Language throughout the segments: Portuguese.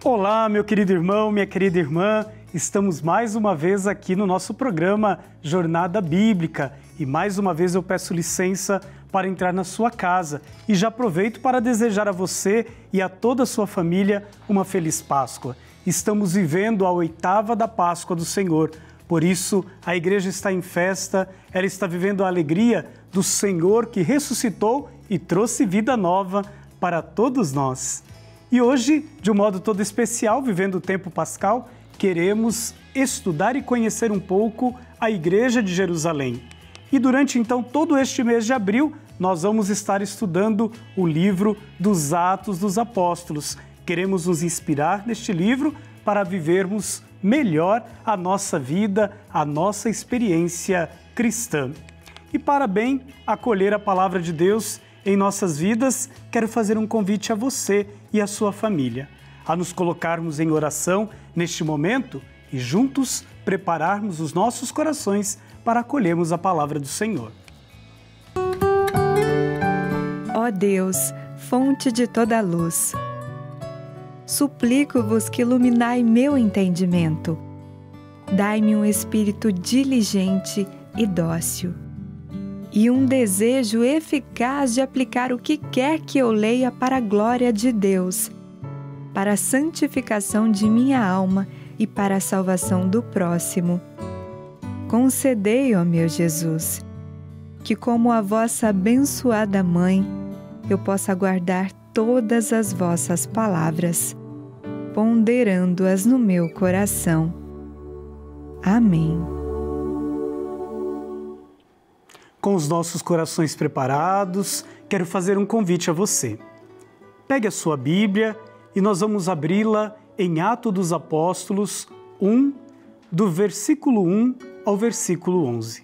Olá, meu querido irmão, minha querida irmã. Estamos mais uma vez aqui no nosso programa Jornada Bíblica e mais uma vez eu peço licença para entrar na sua casa e já aproveito para desejar a você e a toda a sua família uma feliz Páscoa. Estamos vivendo a 8ª da Páscoa do Senhor, por isso a igreja está em festa, ela está vivendo a alegria do Senhor que ressuscitou e trouxe vida nova para todos nós. E hoje, de um modo todo especial, vivendo o tempo pascal, queremos estudar e conhecer um pouco a Igreja de Jerusalém. E durante então todo este mês de abril, nós vamos estar estudando o livro dos Atos dos Apóstolos. Queremos nos inspirar neste livro para vivermos melhor a nossa vida, a nossa experiência cristã. E para bem acolher a palavra de Deus em nossas vidas, quero fazer um convite a você e a sua família, a nos colocarmos em oração neste momento e juntos prepararmos os nossos corações para acolhermos a palavra do Senhor. Ó Deus, fonte de toda luz, suplico-vos que iluminai meu entendimento. Dai-me um espírito diligente e dócil, e um desejo eficaz de aplicar o que quer que eu leia para a glória de Deus, para a santificação de minha alma e para a salvação do próximo. Concedei, ó meu Jesus, que como a vossa abençoada mãe, eu possa guardar todas as vossas palavras, ponderando-as no meu coração. Amém. Com os nossos corações preparados, quero fazer um convite a você. Pegue a sua Bíblia e nós vamos abri-la em Atos dos Apóstolos 1, do versículo 1 ao versículo 11.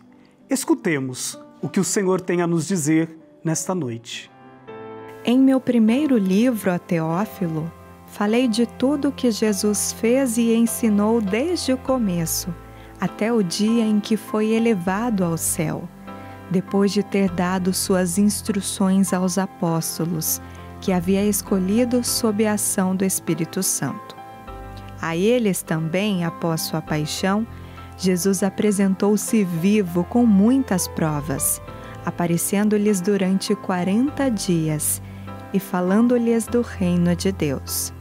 Escutemos o que o Senhor tem a nos dizer nesta noite. Em meu primeiro livro, a Teófilo, falei de tudo o que Jesus fez e ensinou desde o começo, até o dia em que foi elevado ao céu, depois de ter dado suas instruções aos apóstolos, que havia escolhido sob a ação do Espírito Santo. A eles também, após sua paixão, Jesus apresentou-se vivo com muitas provas, aparecendo-lhes durante 40 dias e falando-lhes do reino de Deus.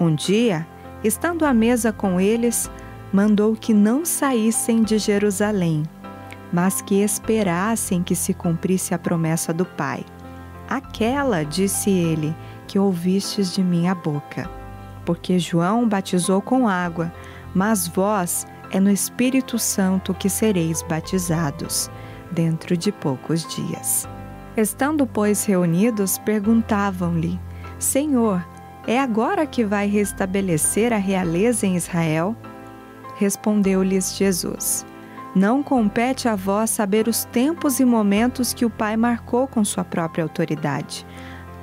Um dia, estando à mesa com eles, mandou que não saíssem de Jerusalém, mas que esperassem que se cumprisse a promessa do Pai. Aquela, disse ele, que ouvistes de minha boca. Porque João batizou com água, mas vós é no Espírito Santo que sereis batizados, dentro de poucos dias. Estando, pois, reunidos, perguntavam-lhe: Senhor, é agora que vai restabelecer a realeza em Israel? Respondeu-lhes Jesus: Não compete a vós saber os tempos e momentos que o Pai marcou com sua própria autoridade,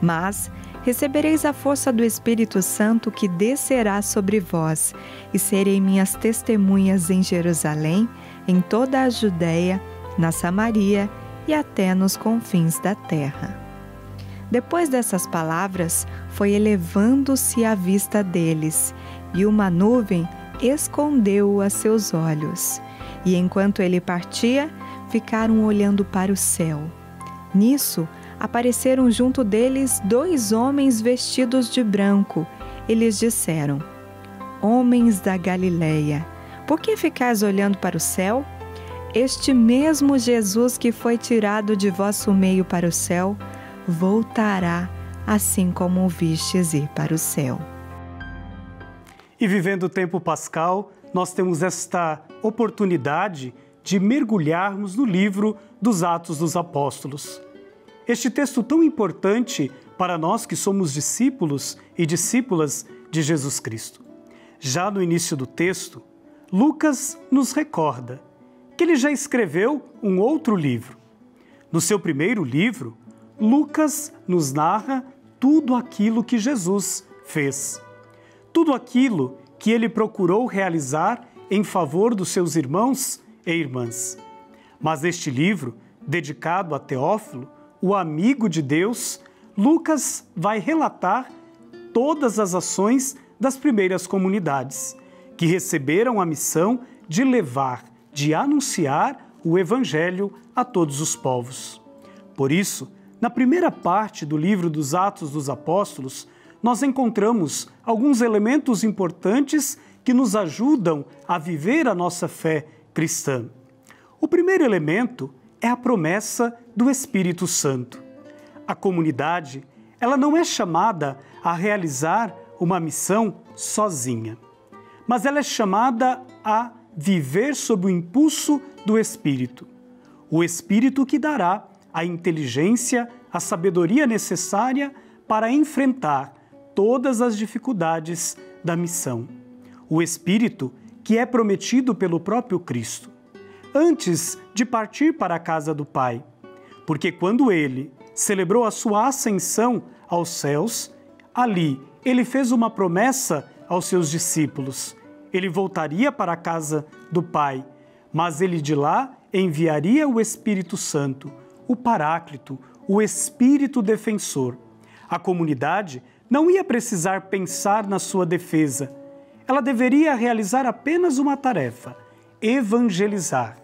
mas recebereis a força do Espírito Santo que descerá sobre vós, e serei minhas testemunhas em Jerusalém, em toda a Judéia, na Samaria e até nos confins da terra. Depois dessas palavras, foi elevando-se à vista deles, e uma nuvem escondeu-o a seus olhos. E enquanto ele partia, ficaram olhando para o céu. Nisso, apareceram junto deles 2 homens vestidos de branco. Eles disseram: Homens da Galileia, por que ficais olhando para o céu? Este mesmo Jesus que foi tirado de vosso meio para o céu, voltará, assim como o vistes ir para o céu. E vivendo o tempo pascal, nós temos esta oportunidade de mergulharmos no livro dos Atos dos Apóstolos. Este texto tão importante para nós que somos discípulos e discípulas de Jesus Cristo. Já no início do texto, Lucas nos recorda que ele já escreveu um outro livro. No seu primeiro livro, Lucas nos narra tudo aquilo que Jesus fez. Tudo aquilo que ele procurou realizar em favor dos seus irmãos e irmãs. Mas neste livro, dedicado a Teófilo, o amigo de Deus, Lucas vai relatar todas as ações das primeiras comunidades, que receberam a missão de levar, de anunciar o Evangelho a todos os povos. Por isso, na primeira parte do livro dos Atos dos Apóstolos, nós encontramos alguns elementos importantes que nos ajudam a viver a nossa fé cristã. O primeiro elemento é a promessa do Espírito Santo. A comunidade, ela não é chamada a realizar uma missão sozinha, mas ela é chamada a viver sob o impulso do Espírito. O Espírito que dará a inteligência, a sabedoria necessária para enfrentar todas as dificuldades da missão. O Espírito que é prometido pelo próprio Cristo, antes de partir para a casa do Pai, porque quando ele celebrou a sua ascensão aos céus, ali ele fez uma promessa aos seus discípulos. Ele voltaria para a casa do Pai, mas ele de lá enviaria o Espírito Santo, o Paráclito, o Espírito Defensor. A comunidade não ia precisar pensar na sua defesa. Ela deveria realizar apenas uma tarefa: evangelizar,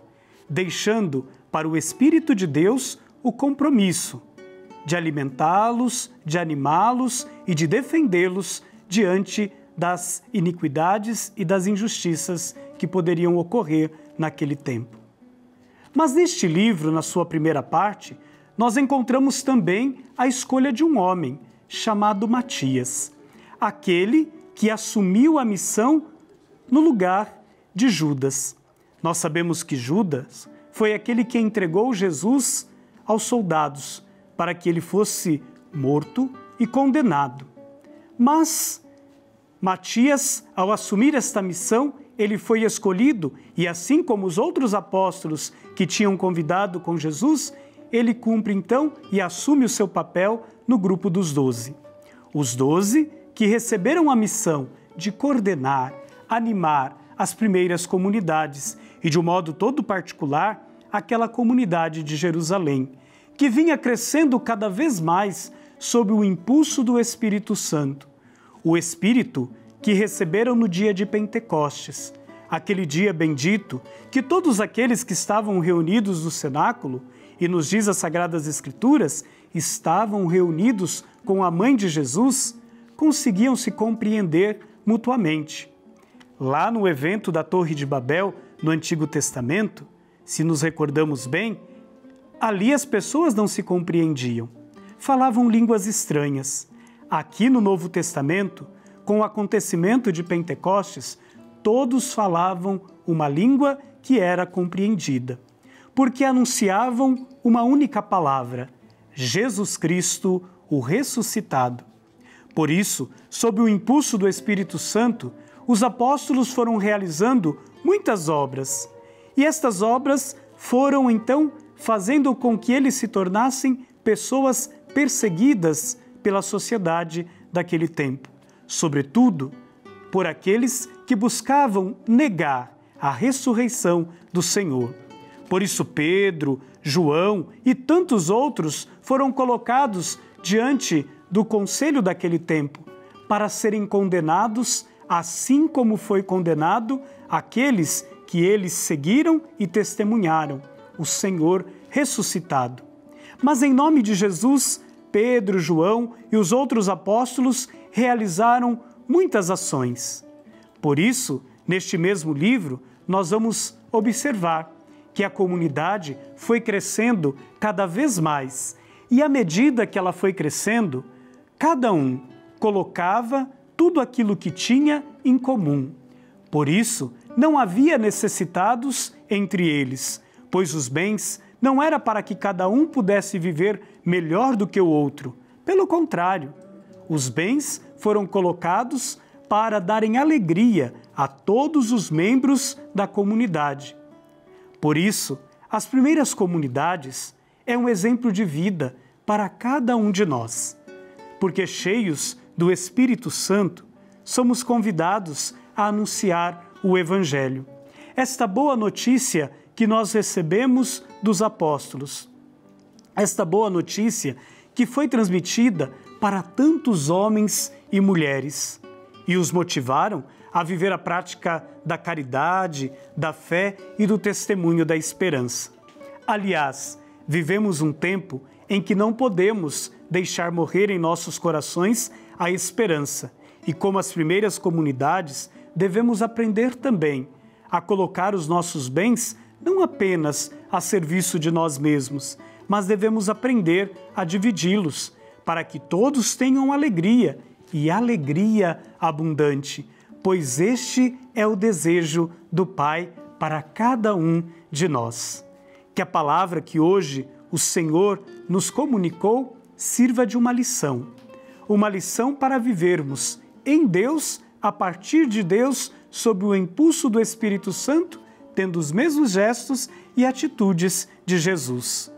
deixando para o Espírito de Deus o compromisso de alimentá-los, de animá-los e de defendê-los diante das iniquidades e das injustiças que poderiam ocorrer naquele tempo. Mas neste livro, na sua primeira parte, nós encontramos também a escolha de um homem chamado Matias, aquele que assumiu a missão no lugar de Judas. Nós sabemos que Judas foi aquele que entregou Jesus aos soldados para que ele fosse morto e condenado. Mas Matias, ao assumir esta missão, ele foi escolhido e, assim como os outros apóstolos que tinham convidado com Jesus, ele cumpre então e assume o seu papel no grupo dos 12. Os 12 que receberam a missão de coordenar, animar as primeiras comunidades e, de um modo todo particular, aquela comunidade de Jerusalém, que vinha crescendo cada vez mais sob o impulso do Espírito Santo. O Espírito que receberam no dia de Pentecostes, aquele dia bendito que todos aqueles que estavam reunidos no cenáculo, e nos diz as Sagradas Escrituras, estavam reunidos com a mãe de Jesus, conseguiam se compreender mutuamente. Lá no evento da Torre de Babel, no Antigo Testamento, se nos recordamos bem, ali as pessoas não se compreendiam, falavam línguas estranhas. Aqui no Novo Testamento, com o acontecimento de Pentecostes, todos falavam uma língua que era compreendida, porque anunciavam uma única palavra: Jesus Cristo, o ressuscitado. Por isso, sob o impulso do Espírito Santo, os apóstolos foram realizando muitas obras, e estas obras foram então fazendo com que eles se tornassem pessoas perseguidas pela sociedade daquele tempo, sobretudo por aqueles que buscavam negar a ressurreição do Senhor. Por isso Pedro, João e tantos outros foram colocados diante do conselho daquele tempo para serem condenados, assim como foi condenado aqueles que eles seguiram e testemunharam, o Senhor ressuscitado. Mas em nome de Jesus, Pedro, João e os outros apóstolos realizaram muitas ações. Por isso, neste mesmo livro, nós vamos observar que a comunidade foi crescendo cada vez mais e, à medida que ela foi crescendo, cada um colocava tudo aquilo que tinha em comum. Por isso, não havia necessitados entre eles, pois os bens não era para que cada um pudesse viver melhor do que o outro. Pelo contrário, os bens foram colocados para darem alegria a todos os membros da comunidade. Por isso, as primeiras comunidades é um exemplo de vida para cada um de nós, porque cheios do Espírito Santo, somos convidados a anunciar o Evangelho. Esta boa notícia que nós recebemos dos apóstolos, esta boa notícia que foi transmitida para tantos homens e mulheres. e os motivaram a viver a prática da caridade, da fé e do testemunho da esperança. Aliás, vivemos um tempo em que não podemos deixar morrer em nossos corações a esperança e, como as primeiras comunidades, devemos aprender também a colocar os nossos bens não apenas a serviço de nós mesmos, mas devemos aprender a dividi-los para que todos tenham alegria e alegria abundante, pois este é o desejo do Pai para cada um de nós. Que a palavra que hoje o Senhor nos comunicou sirva de uma lição para vivermos em Deus, a partir de Deus, sob o impulso do Espírito Santo, tendo os mesmos gestos e atitudes de Jesus.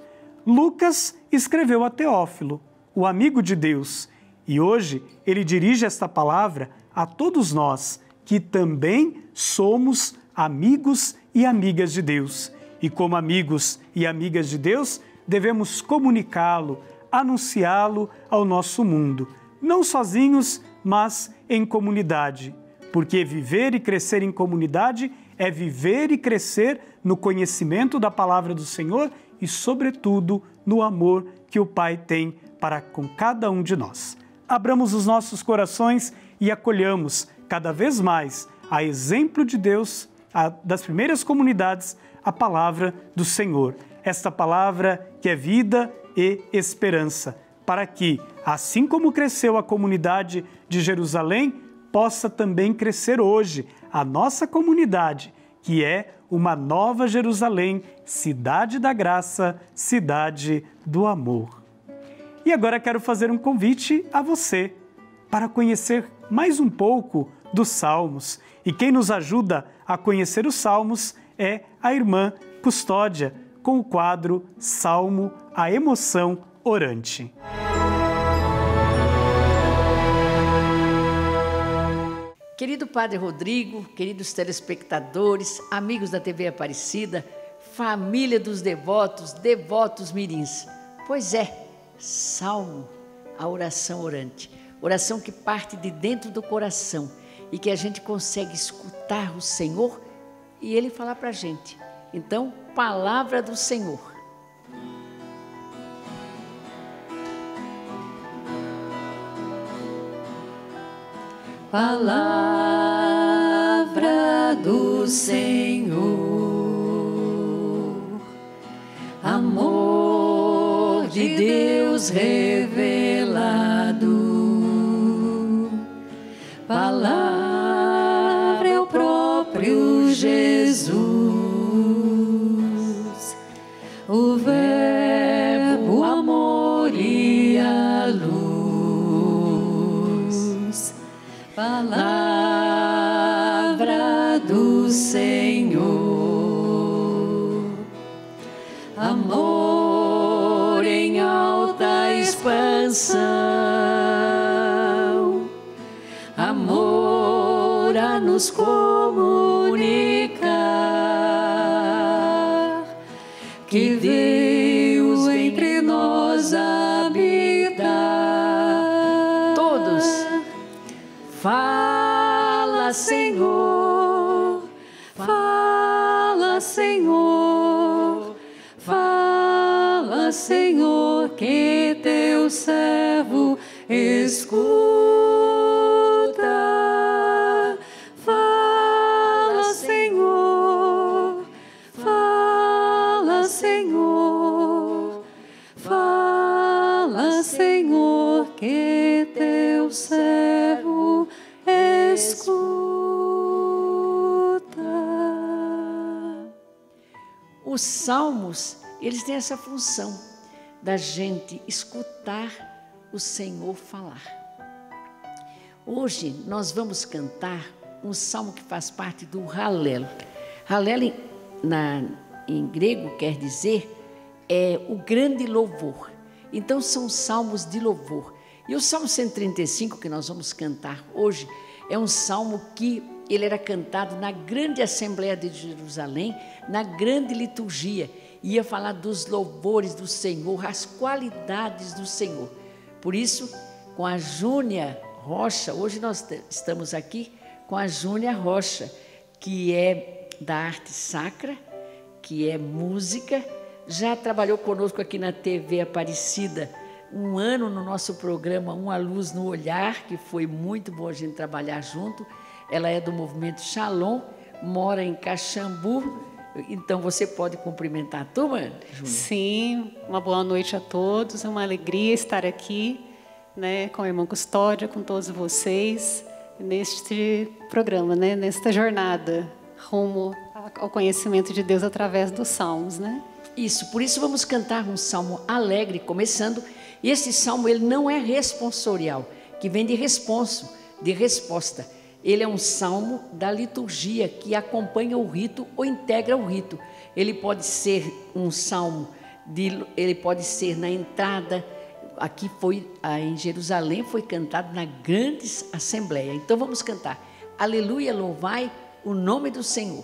Lucas escreveu a Teófilo, o amigo de Deus, e hoje ele dirige esta palavra a todos nós, que também somos amigos e amigas de Deus. E como amigos e amigas de Deus, devemos comunicá-lo, anunciá-lo ao nosso mundo, não sozinhos, mas em comunidade. Porque viver e crescer em comunidade é viver e crescer no conhecimento da palavra do Senhor e, sobretudo, no amor que o Pai tem para com cada um de nós. Abramos os nossos corações e acolhamos cada vez mais, a exemplo de Deus, das primeiras comunidades, a palavra do Senhor. Esta palavra que é vida e esperança, para que, assim como cresceu a comunidade de Jerusalém, possa também crescer hoje a nossa comunidade, que é uma nova Jerusalém, cidade da graça, cidade do amor. E agora quero fazer um convite a você para conhecer mais um pouco dos Salmos. E quem nos ajuda a conhecer os Salmos é a irmã Custódia, com o quadro Salmo, a emoção orante. Querido Padre Rodrigo, queridos telespectadores, amigos da TV Aparecida, família dos devotos, devotos mirins. Pois é, Salmo, a oração orante. Oração que parte de dentro do coração e que a gente consegue escutar o Senhor e Ele falar para a gente. Então, palavra do Senhor. Palavra do Senhor, amor de Deus revelado. Palavra é o próprio Jesus, o verbo, o amor e a luz. Palavra do Senhor, amor em alta expansão, amor a nos comunicar, que Deus entre nós habita. Todos, fala, Senhor, fala, Senhor, fala, Senhor, que teu servo escuta. Fala, Senhor, fala, Senhor, fala, Senhor, que teu servo escuta. Os salmos, eles têm essa função da gente escutar o Senhor falar. Hoje nós vamos cantar um salmo que faz parte do Hallel. Hallel em grego quer dizer o grande louvor. Então são salmos de louvor. E o Salmo 135 que nós vamos cantar hoje é um salmo que ele era cantado na grande Assembleia de Jerusalém, na grande liturgia. Ia falar dos louvores do Senhor, as qualidades do Senhor. Por isso, com a Júnia Rocha. Hoje nós estamos aqui com a Júnia Rocha, que é da arte sacra, que é música, já trabalhou conosco aqui na TV Aparecida um ano no nosso programa Uma Luz no Olhar, que foi muito bom a gente trabalhar junto. Ela é do movimento Shalom, mora em Caxambu. Então você pode cumprimentar a turma, Júnia? Sim, uma boa noite a todos, é uma alegria estar aqui, né, com a irmã Custódia, com todos vocês, neste programa, né, nesta jornada rumo ao conhecimento de Deus através dos salmos, né? Isso, por isso vamos cantar um salmo alegre, começando. E esse salmo, ele não é responsorial, que vem de responso, de resposta. Ele é um salmo da liturgia que acompanha o rito ou integra o rito. Ele pode ser um salmo, ele pode ser na entrada. Aqui em Jerusalém foi cantado na grande assembleia. Então vamos cantar. Aleluia, louvai o nome do Senhor.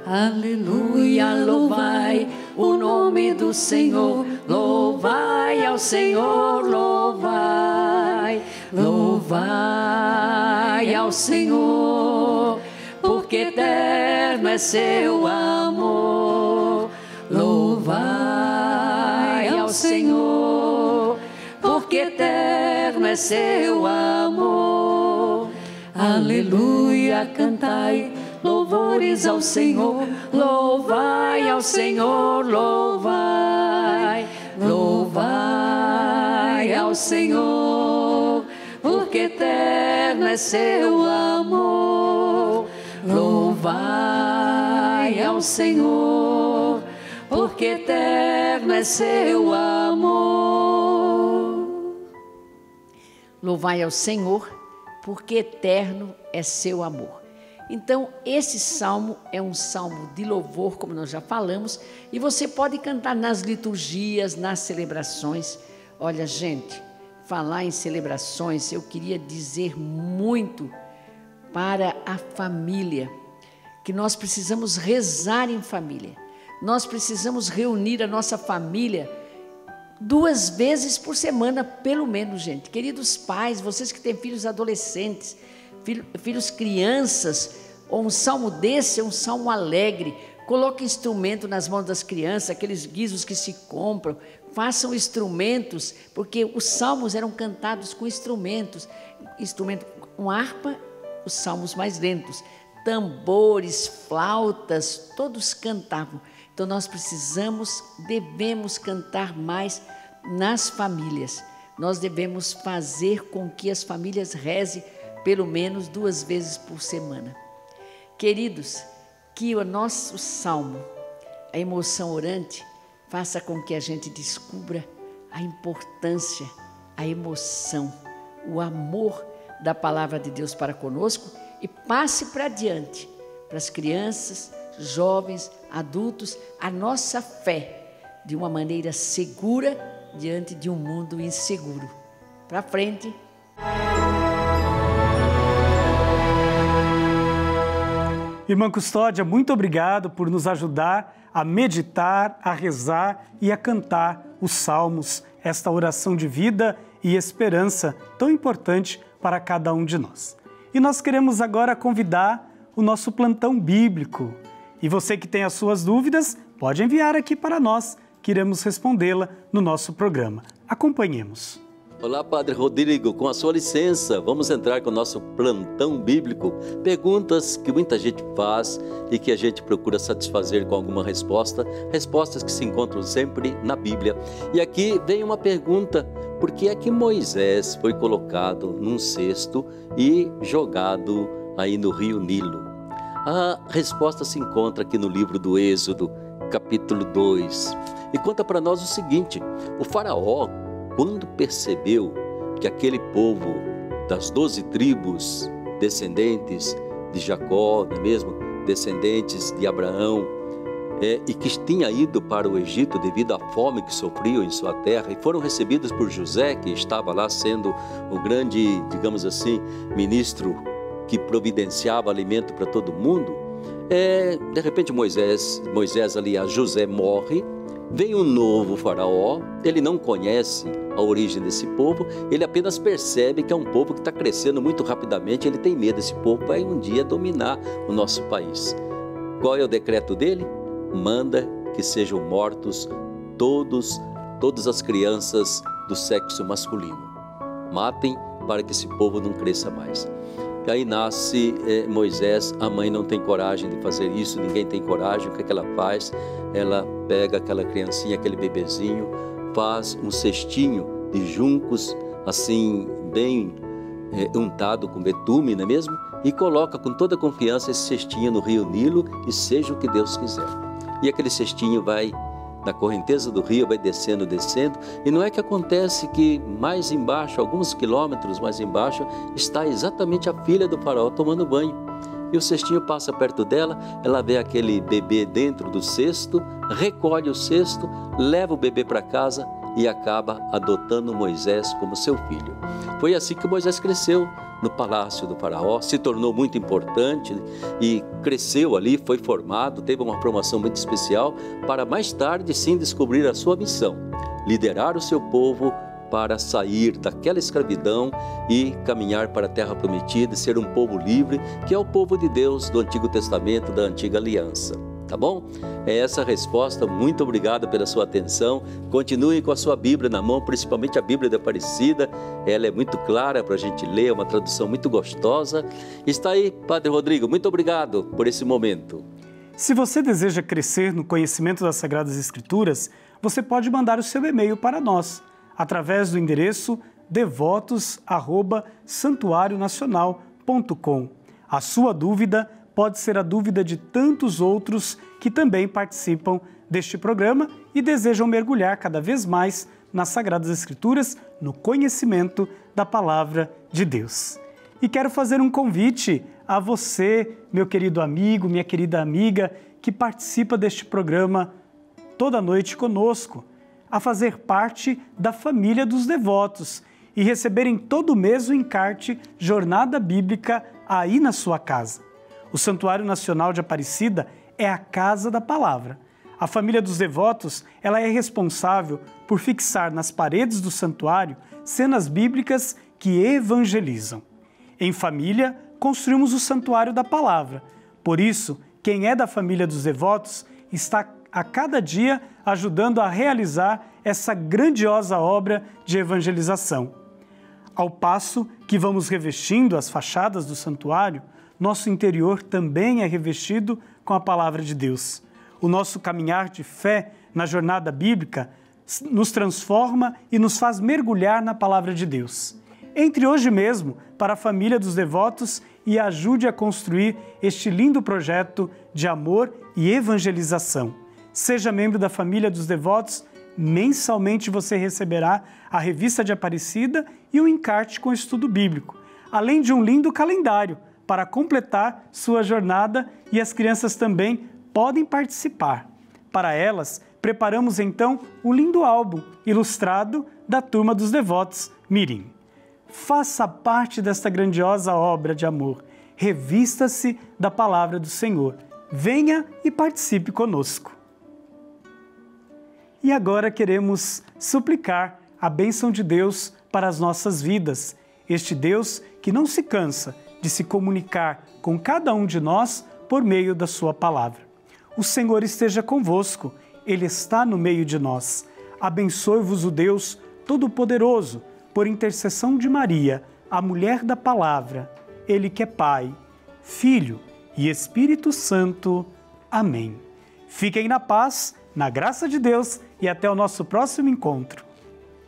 Aleluia, louvai o nome do Senhor, louvai ao Senhor, louvai, louvai ao Senhor, porque eterno é seu amor. Louvai ao Senhor, porque eterno é seu amor. Aleluia, cantai louvores ao Senhor, louvai ao Senhor, louvai, louvai ao Senhor, porque eterno é seu amor. Louvai ao Senhor, porque eterno é seu amor. Louvai ao Senhor, porque eterno é seu amor. Então, esse salmo é um salmo de louvor, como nós já falamos, e você pode cantar nas liturgias, nas celebrações. Olha, gente, falar em celebrações, eu queria dizer muito para a família, que nós precisamos rezar em família. Nós precisamos reunir a nossa família 2 vezes por semana, pelo menos, gente. Queridos pais, vocês que têm filhos adolescentes, filhos crianças, um salmo desse é um salmo alegre. Coloque instrumento nas mãos das crianças, aqueles guizos que se compram, façam instrumentos, porque os salmos eram cantados com instrumento com harpa, os salmos mais lentos, tambores, flautas, todos cantavam. Então nós devemos cantar mais nas famílias. Nós devemos fazer com que as famílias rezem pelo menos 2 vezes por semana. Queridos, que o nosso salmo, a emoção orante, faça com que a gente descubra a importância, a emoção, o amor da palavra de Deus para conosco e passe para adiante, para as crianças, jovens, adultos, a nossa fé de uma maneira segura diante de um mundo inseguro. Para frente. Irmã Custódia, muito obrigado por nos ajudar a meditar, a rezar e a cantar os salmos, esta oração de vida e esperança tão importante para cada um de nós. E nós queremos agora convidar o nosso plantão bíblico. E você que tem as suas dúvidas, pode enviar aqui para nós, que iremos respondê-la no nosso programa. Acompanhemos. Olá, Padre Rodrigo, com a sua licença, vamos entrar com o nosso plantão bíblico. Perguntas que muita gente faz e que a gente procura satisfazer com alguma resposta, respostas que se encontram sempre na Bíblia. E aqui vem uma pergunta: por que é que Moisés foi colocado num cesto e jogado aí no rio Nilo? A resposta se encontra aqui no livro do Êxodo, capítulo 2, e conta para nós o seguinte: o faraó, quando percebeu que aquele povo das 12 tribos, descendentes de Jacó, não é mesmo? Descendentes de Abraão, e que tinha ido para o Egito devido à fome que sofriam em sua terra, e foram recebidos por José, que estava lá sendo o grande, digamos assim, ministro que providenciava alimento para todo mundo. De repente Moisés, aliás, José morre, Vem um novo faraó, ele não conhece a origem desse povo, ele apenas percebe que é um povo que está crescendo muito rapidamente, ele tem medo, esse povo vai um dia dominar o nosso país. Qual é o decreto dele? Manda que sejam mortos todas as crianças do sexo masculino. Matem para que esse povo não cresça mais. E aí nasce Moisés, a mãe não tem coragem de fazer isso, ninguém tem coragem, o que é que ela faz? Ela pega aquela criancinha, aquele bebezinho, faz um cestinho de juncos, assim, bem untado com betume, não é mesmo? E coloca com toda confiança esse cestinho no rio Nilo e seja o que Deus quiser. E aquele cestinho vai na correnteza do rio, vai descendo, e não é que acontece que mais embaixo, alguns quilômetros mais embaixo, está exatamente a filha do faraó tomando banho. E o cestinho passa perto dela, ela vê aquele bebê dentro do cesto, recolhe o cesto, leva o bebê para casa e acaba adotando Moisés como seu filho. Foi assim que Moisés cresceu no palácio do faraó, se tornou muito importante e cresceu ali, foi formado, teve uma formação muito especial para mais tarde sim descobrir a sua missão, liderar o seu povo para sair daquela escravidão e caminhar para a terra prometida e ser um povo livre, que é o povo de Deus do Antigo Testamento, da Antiga Aliança. Tá bom? É essa a resposta. Muito obrigado pela sua atenção. Continue com a sua Bíblia na mão, principalmente a Bíblia da Aparecida. Ela é muito clara para a gente ler, é uma tradução muito gostosa. Está aí, Padre Rodrigo. Muito obrigado por esse momento. Se você deseja crescer no conhecimento das Sagradas Escrituras, você pode mandar o seu e-mail para nós, através do endereço devotos@santuarionacional.com. A sua dúvida pode ser a dúvida de tantos outros que também participam deste programa e desejam mergulhar cada vez mais nas Sagradas Escrituras, no conhecimento da Palavra de Deus. E quero fazer um convite a você, meu querido amigo, minha querida amiga, que participa deste programa toda noite conosco, a fazer parte da família dos devotos e receberem todo mês o encarte Jornada Bíblica aí na sua casa. O Santuário Nacional de Aparecida é a casa da palavra. A família dos devotos, ela é responsável por fixar nas paredes do santuário cenas bíblicas que evangelizam. Em família, construímos o Santuário da Palavra. Por isso, quem é da família dos devotos está a cada dia ajudando a realizar essa grandiosa obra de evangelização. Ao passo que vamos revestindo as fachadas do santuário, nosso interior também é revestido com a Palavra de Deus. O nosso caminhar de fé na jornada bíblica nos transforma e nos faz mergulhar na Palavra de Deus. Entre hoje mesmo para a família dos devotos e ajude a construir este lindo projeto de amor e evangelização. Seja membro da família dos devotos, mensalmente você receberá a revista de Aparecida e um encarte com estudo bíblico, além de um lindo calendário para completar sua jornada, e as crianças também podem participar. Para elas, preparamos então o lindo álbum ilustrado da Turma dos Devotos Mirim. Faça parte desta grandiosa obra de amor. Revista-se da Palavra do Senhor. Venha e participe conosco. E agora queremos suplicar a bênção de Deus para as nossas vidas. Este Deus que não se cansa de se comunicar com cada um de nós por meio da sua palavra. O Senhor esteja convosco, Ele está no meio de nós. Abençoe-vos o Deus Todo-Poderoso, por intercessão de Maria, a mulher da palavra, Ele que é Pai, Filho e Espírito Santo. Amém. Fiquem na paz, na graça de Deus e até o nosso próximo encontro.